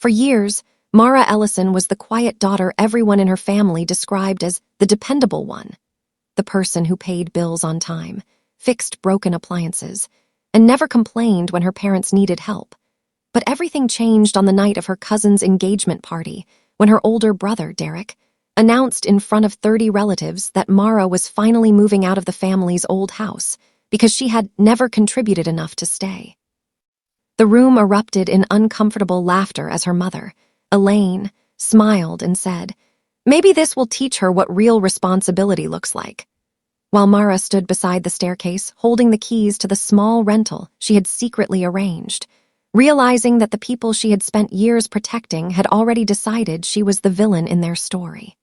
For years, Mara Ellison was the quiet daughter everyone in her family described as the dependable one, the person who paid bills on time, fixed broken appliances, and never complained when her parents needed help. But everything changed on the night of her cousin's engagement party when her older brother, Derek, announced in front of 30 relatives that Mara was finally moving out of the family's old house because she had never contributed enough to stay. The room erupted in uncomfortable laughter as her mother, Elaine, smiled and said, "Maybe this will teach her what real responsibility looks like," while Mara stood beside the staircase holding the keys to the small rental she had secretly arranged, realizing that the people she had spent years protecting had already decided she was the villain in their story.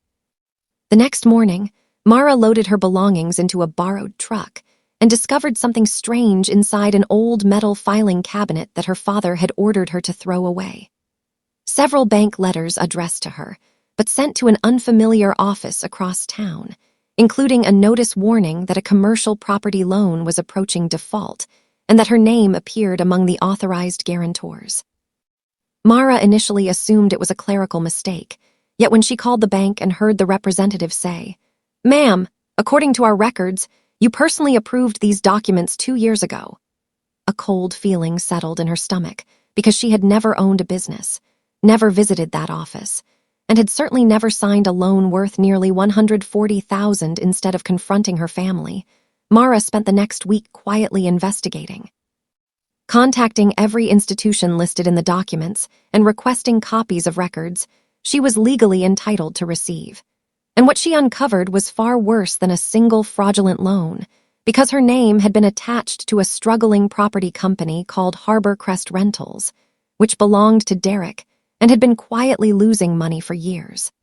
The next morning, Mara loaded her belongings into a borrowed truck and discovered something strange inside an old metal filing cabinet that her father had ordered her to throw away. Several bank letters addressed to her, but sent to an unfamiliar office across town, including a notice warning that a commercial property loan was approaching default and that her name appeared among the authorized guarantors. Mara initially assumed it was a clerical mistake, yet when she called the bank and heard the representative say, "Ma'am, according to our records, you personally approved these documents 2 years ago," a cold feeling settled in her stomach because she had never owned a business, never visited that office, and had certainly never signed a loan worth nearly $140,000 instead of confronting her family. Mara spent the next week quietly investigating, contacting every institution listed in the documents and requesting copies of records she was legally entitled to receive. And what she uncovered was far worse than a single fraudulent loan, because her name had been attached to a struggling property company called Harbor Crest Rentals, which belonged to Derek and had been quietly losing money for years.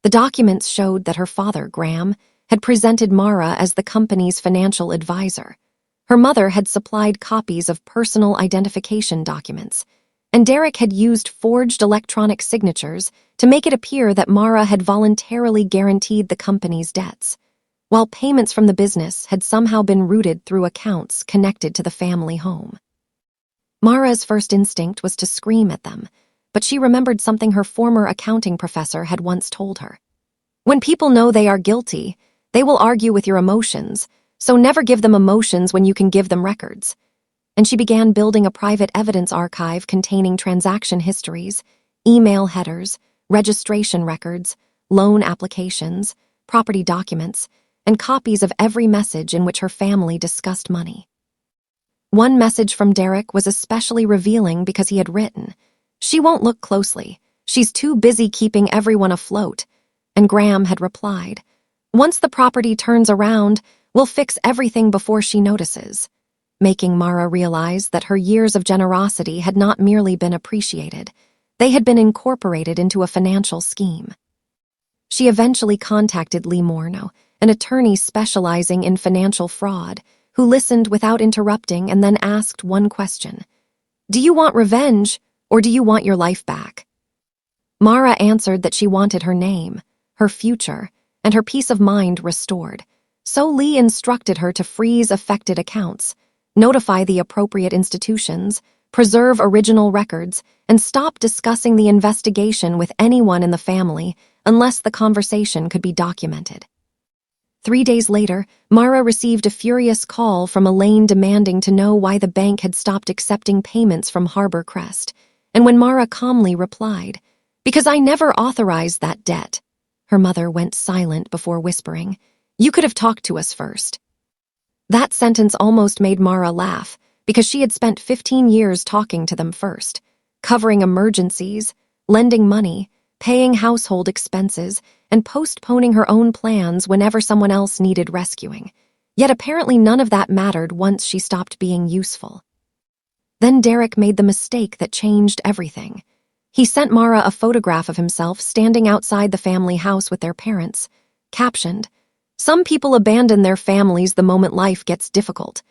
The documents showed that her father, Graham, had presented Mara as the company's financial advisor. Her mother had supplied copies of personal identification documents, and Derek had used forged electronic signatures to make it appear that Mara had voluntarily guaranteed the company's debts, while payments from the business had somehow been routed through accounts connected to the family home. Mara's first instinct was to scream at them, but she remembered something her former accounting professor had once told her. "When people know they are guilty, they will argue with your emotions, so never give them emotions when you can give them records." And she began building a private evidence archive containing transaction histories, email headers, registration records, loan applications, property documents, and copies of every message in which her family discussed money. One message from Derek was especially revealing because he had written, "She won't look closely. She's too busy keeping everyone afloat." And Graham had replied, "Once the property turns around, we'll fix everything before she notices," making Mara realize that her years of generosity had not merely been appreciated, they had been incorporated into a financial scheme. She eventually contacted Lee Morneau, an attorney specializing in financial fraud, who listened without interrupting and then asked one question: "Do you want revenge, or do you want your life back?" Mara answered that she wanted her name, her future, and her peace of mind restored, so Lee instructed her to freeze affected accounts, notify the appropriate institutions, preserve original records, and stop discussing the investigation with anyone in the family unless the conversation could be documented. 3 days later, Mara received a furious call from Elaine demanding to know why the bank had stopped accepting payments from Harbor Crest, and when Mara calmly replied, "Because I never authorized that debt," her mother went silent before whispering, "You could have talked to us first." That sentence almost made Mara laugh, because she had spent 15 years talking to them first, covering emergencies, lending money, paying household expenses, and postponing her own plans whenever someone else needed rescuing. Yet apparently none of that mattered once she stopped being useful. Then Derek made the mistake that changed everything. He sent Mara a photograph of himself standing outside the family house with their parents, captioned, "Some people abandon their families the moment life gets difficult."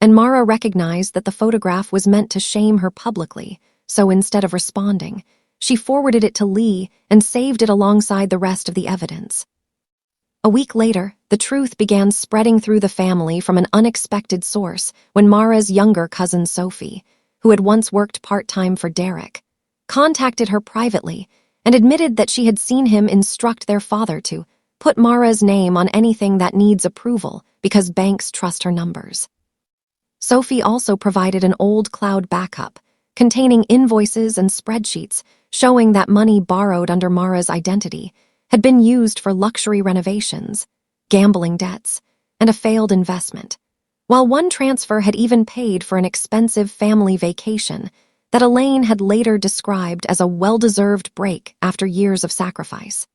And Mara recognized that the photograph was meant to shame her publicly, so instead of responding, she forwarded it to Lee and saved it alongside the rest of the evidence. A week later, the truth began spreading through the family from an unexpected source when Mara's younger cousin Sophie, who had once worked part-time for Derek, contacted her privately and admitted that she had seen him instruct their father to put Mara's name on anything that needs approval because banks trust her numbers. Sophie also provided an old cloud backup containing invoices and spreadsheets showing that money borrowed under Mara's identity had been used for luxury renovations, gambling debts, and a failed investment, while one transfer had even paid for an expensive family vacation that Elaine had later described as a well-deserved break after years of sacrifice.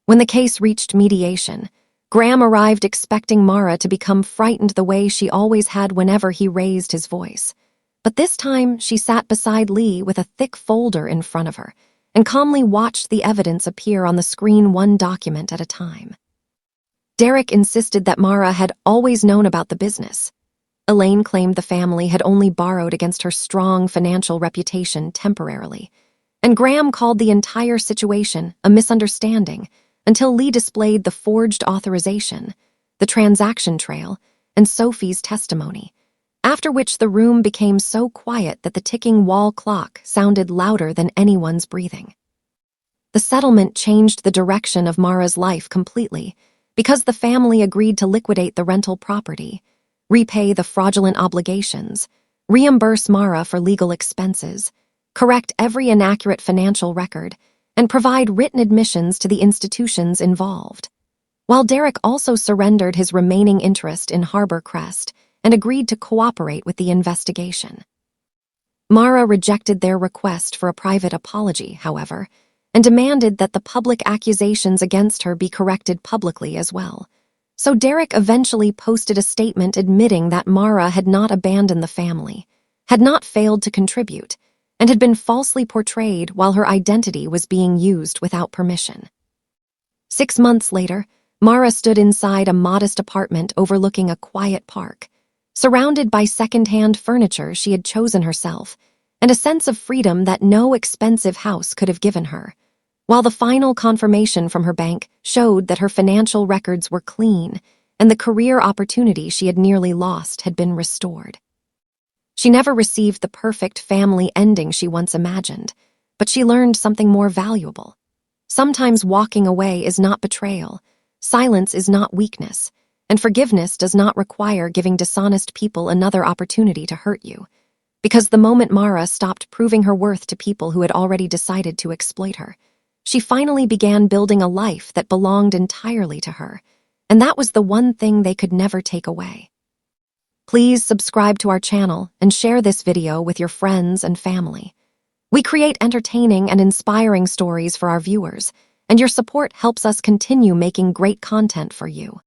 When the case reached mediation, Graham arrived expecting Mara to become frightened the way she always had whenever he raised his voice. But this time, she sat beside Lee with a thick folder in front of her and calmly watched the evidence appear on the screen one document at a time. Derek insisted that Mara had always known about the business. Elaine claimed the family had only borrowed against her strong financial reputation temporarily, and Graham called the entire situation a misunderstanding until Lee displayed the forged authorization, the transaction trail, and Sophie's testimony, after which the room became so quiet that the ticking wall clock sounded louder than anyone's breathing. The settlement changed the direction of Mara's life completely because the family agreed to liquidate the rental property, repay the fraudulent obligations, reimburse Mara for legal expenses, correct every inaccurate financial record, and provide written admissions to the institutions involved. While Derek also surrendered his remaining interest in Harbor Crest and agreed to cooperate with the investigation. Mara rejected their request for a private apology, however, and demanded that the public accusations against her be corrected publicly as well. So Derek eventually posted a statement admitting that Mara had not abandoned the family, had not failed to contribute, and had been falsely portrayed while her identity was being used without permission. 6 months later, Mara stood inside a modest apartment overlooking a quiet park, surrounded by second-hand furniture she had chosen herself, and a sense of freedom that no expensive house could have given her, while the final confirmation from her bank showed that her financial records were clean and the career opportunity she had nearly lost had been restored. She never received the perfect family ending she once imagined, but she learned something more valuable. Sometimes walking away is not betrayal, silence is not weakness, and forgiveness does not require giving dishonest people another opportunity to hurt you. Because the moment Mara stopped proving her worth to people who had already decided to exploit her, she finally began building a life that belonged entirely to her, and that was the one thing they could never take away. Please subscribe to our channel and share this video with your friends and family. We create entertaining and inspiring stories for our viewers, and your support helps us continue making great content for you.